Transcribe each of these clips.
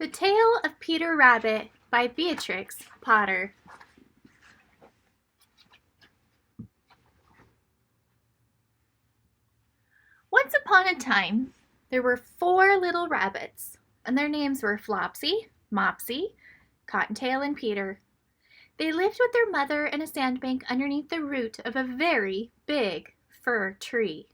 The Tale of Peter Rabbit by Beatrix Potter. Once upon a time, there were 4 little rabbits, and their names were Flopsy, Mopsy, Cottontail, and Peter. They lived with their mother in a sandbank underneath the root of a very big fir tree.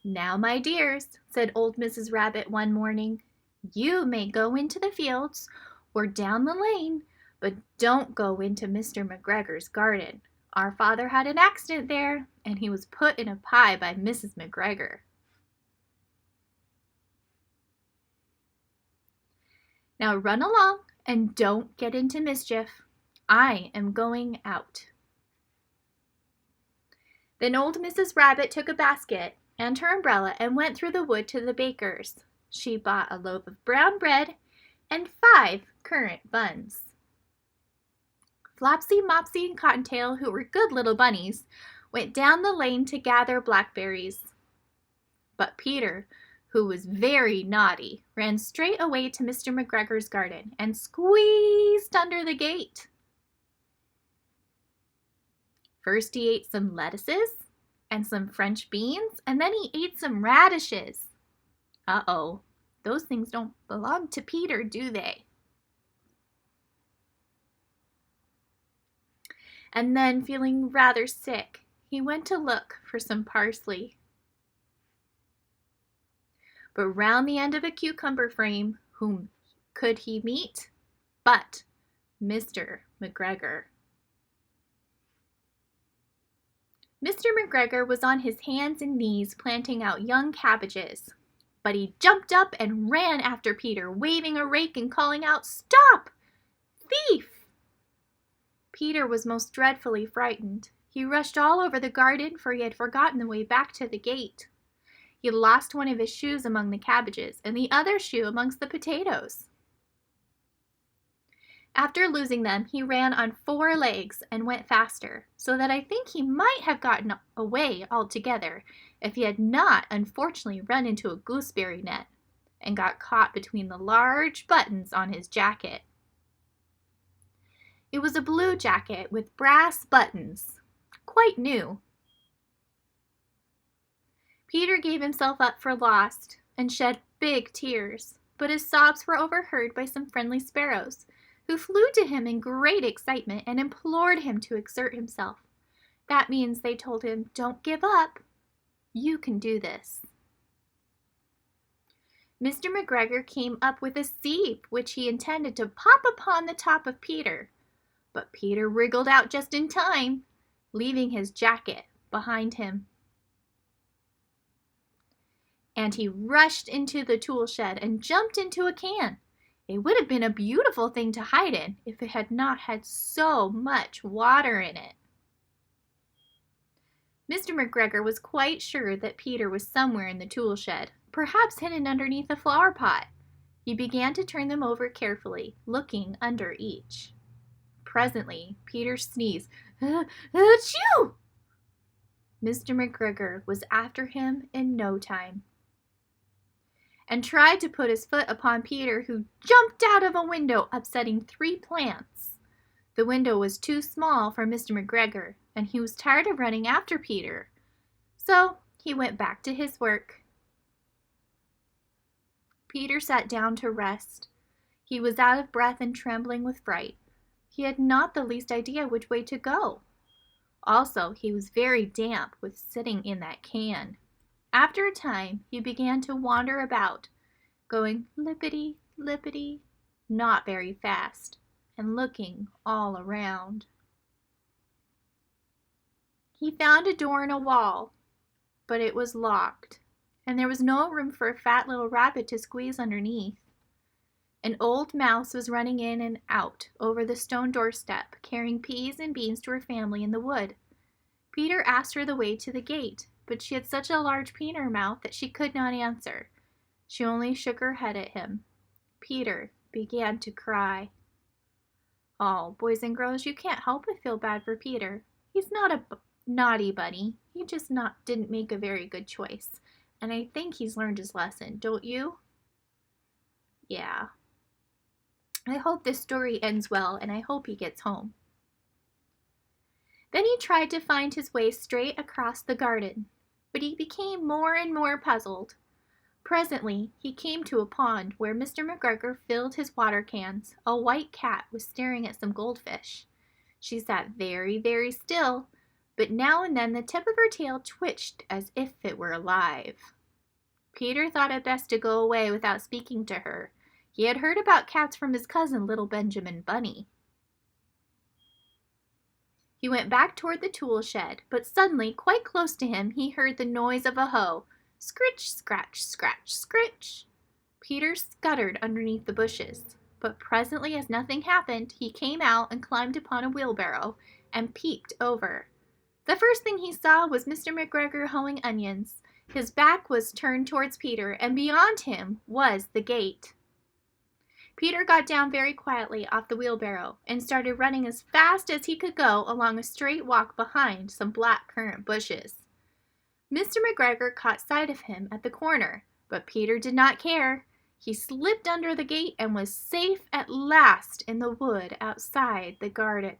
"Now, my dears," said old Mrs. Rabbit one morning, "you may go into the fields or down the lane, but don't go into Mr. McGregor's garden. Our father had an accident there, and he was put in a pie by Mrs. McGregor." "Now run along and don't get into mischief. I am going out." Then old Mrs. Rabbit took a basket and her umbrella and went through the wood to the baker's. She bought a loaf of brown bread and 5 currant buns. Flopsy, Mopsy, and Cottontail, who were good little bunnies, went down the lane to gather blackberries. But Peter, who was very naughty, ran straight away to Mr. McGregor's garden and squeezed under the gate. First he ate some lettuces and some French beans, and then he ate some radishes. Uh-oh, those things don't belong to Peter, do they? And then, feeling rather sick, he went to look for some parsley. But round the end of a cucumber frame, whom could he meet but Mr. McGregor? Mr. McGregor was on his hands and knees planting out young cabbages, but he jumped up and ran after Peter, waving a rake and calling out, "Stop! Thief!" Peter was most dreadfully frightened. He rushed all over the garden, for he had forgotten the way back to the gate. He lost one of his shoes among the cabbages and the other shoe amongst the potatoes. After losing them, he ran on 4 legs and went faster, so that I think he might have gotten away altogether if he had not unfortunately run into a gooseberry net and got caught between the large buttons on his jacket. It was a blue jacket with brass buttons, quite new. Peter gave himself up for lost and shed big tears, but his sobs were overheard by some friendly sparrows, who flew to him in great excitement and implored him to exert himself. That means they told him, "Don't give up. You can do this." Mr. McGregor came up with a seep which he intended to pop upon the top of Peter, but Peter wriggled out just in time, leaving his jacket behind him. And he rushed into the tool shed and jumped into a can. It would have been a beautiful thing to hide in if it had not had so much water in it. Mr. McGregor was quite sure that Peter was somewhere in the tool shed, perhaps hidden underneath a flower pot. He began to turn them over carefully, looking under each. Presently, Peter sneezed. "Achoo!" Mr. McGregor was after him in no time, and tried to put his foot upon Peter, who jumped out of a window, upsetting 3 plants. The window was too small for Mr. McGregor, and he was tired of running after Peter, so he went back to his work. Peter sat down to rest. He was out of breath and trembling with fright. He had not the least idea which way to go. Also, he was very damp with sitting in that can. After a time, he began to wander about, going lippity, lippity, not very fast, and looking all around. He found a door in a wall, but it was locked, and there was no room for a fat little rabbit to squeeze underneath. An old mouse was running in and out over the stone doorstep, carrying peas and beans to her family in the wood. Peter asked her the way to the gate, but she had such a large pea in her mouth that she could not answer. She only shook her head at him. Peter began to cry. Oh, boys and girls, you can't help but feel bad for Peter. He's not a naughty bunny. He just didn't make a very good choice. And I think he's learned his lesson, don't you? Yeah. I hope this story ends well, and I hope he gets home. Then he tried to find his way straight across the garden, but he became more and more puzzled. Presently he came to a pond where Mr. McGregor filled his water cans. A white cat was staring at some goldfish. She sat very, very still, but now and then the tip of her tail twitched as if it were alive. Peter thought it best to go away without speaking to her. He had heard about cats from his cousin, little Benjamin Bunny. He went back toward the tool shed, but suddenly, quite close to him, he heard the noise of a hoe. Scritch, scratch, scratch, scritch. Peter scuttered underneath the bushes, but presently, as nothing happened, he came out and climbed upon a wheelbarrow and peeped over. The first thing he saw was Mr. McGregor hoeing onions. His back was turned towards Peter, and beyond him was the gate. Peter got down very quietly off the wheelbarrow and started running as fast as he could go along a straight walk behind some black currant bushes. Mr. McGregor caught sight of him at the corner, but Peter did not care. He slipped under the gate and was safe at last in the wood outside the garden.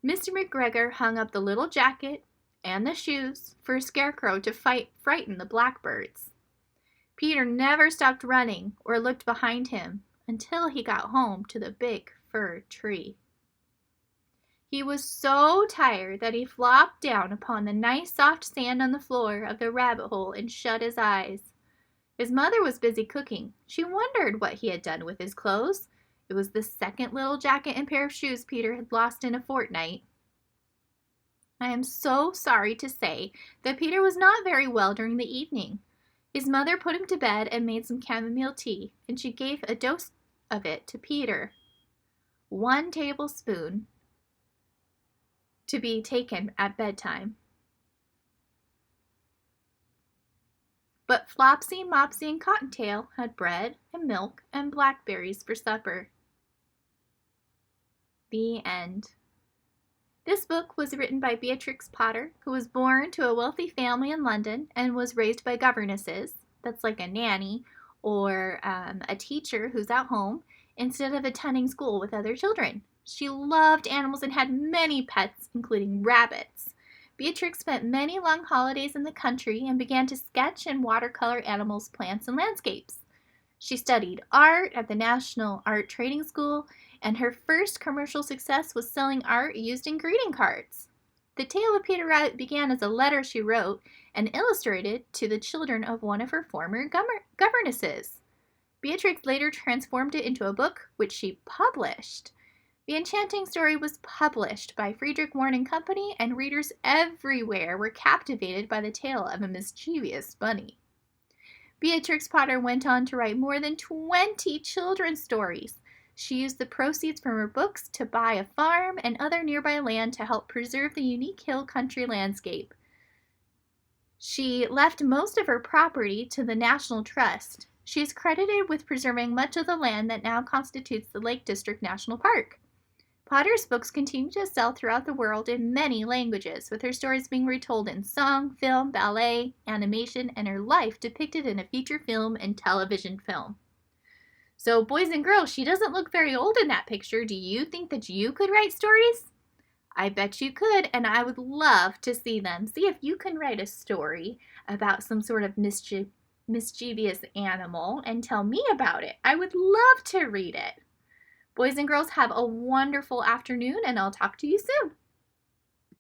Mr. McGregor hung up the little jacket and the shoes for Scarecrow to frighten the blackbirds. Peter never stopped running or looked behind him until he got home to the big fir tree. He was so tired that he flopped down upon the nice soft sand on the floor of the rabbit hole and shut his eyes. His mother was busy cooking. She wondered what he had done with his clothes. It was the second little jacket and pair of shoes Peter had lost in a fortnight. I am so sorry to say that Peter was not very well during the evening. His mother put him to bed and made some chamomile tea, and she gave a dose of it to Peter. 1 tablespoon to be taken at bedtime. But Flopsy, Mopsy, and Cottontail had bread and milk and blackberries for supper. The end. This book was written by Beatrix Potter, who was born to a wealthy family in London and was raised by governesses. That's like a nanny or a teacher who's at home instead of attending school with other children. She loved animals and had many pets, including rabbits. Beatrix spent many long holidays in the country and began to sketch and watercolor animals, plants, and landscapes. She studied art at the National Art Trading School, and her first commercial success was selling art used in greeting cards. The tale of Peter Rabbit began as a letter she wrote and illustrated to the children of one of her former governesses. Beatrix later transformed it into a book, which she published. The enchanting story was published by Friedrich Warne & Company, and readers everywhere were captivated by the tale of a mischievous bunny. Beatrix Potter went on to write more than 20 children's stories. She used the proceeds from her books to buy a farm and other nearby land to help preserve the unique hill country landscape. She left most of her property to the National Trust. She is credited with preserving much of the land that now constitutes the Lake District National Park. Potter's books continue to sell throughout the world in many languages, with her stories being retold in song, film, ballet, animation, and her life depicted in a feature film and television film. So, boys and girls, she doesn't look very old in that picture. Do you think that you could write stories? I bet you could, and I would love to see them. See if you can write a story about some sort of mischievous animal and tell me about it. I would love to read it. Boys and girls, have a wonderful afternoon, and I'll talk to you soon.